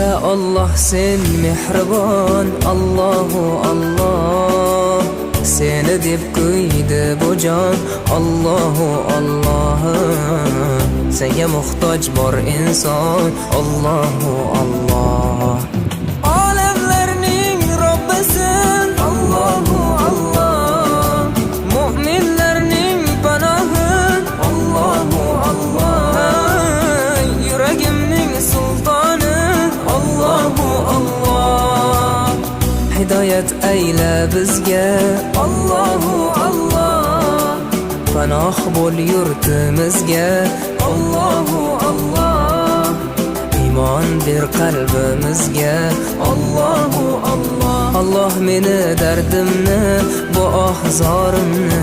Ya Allah sen mehribon, Allahu Allah. Seni deb qo'ydi bu jon, Allahu Allah. Senga muhtoj bor inson, Allahu Allah. Olamlarning Robbisin, Allahu Allah. Mu'minlarning panohi, Allahu Allah. Yuragimning sultoni, Allahu Allah. Hidoyat ayla bizga, Allahu Allah. Panoh bo'l yurtimizga, Allahu Allah. Iymon ber qalbimizga, Allahu Allah. Allah meni dardimni, bu ohzorimni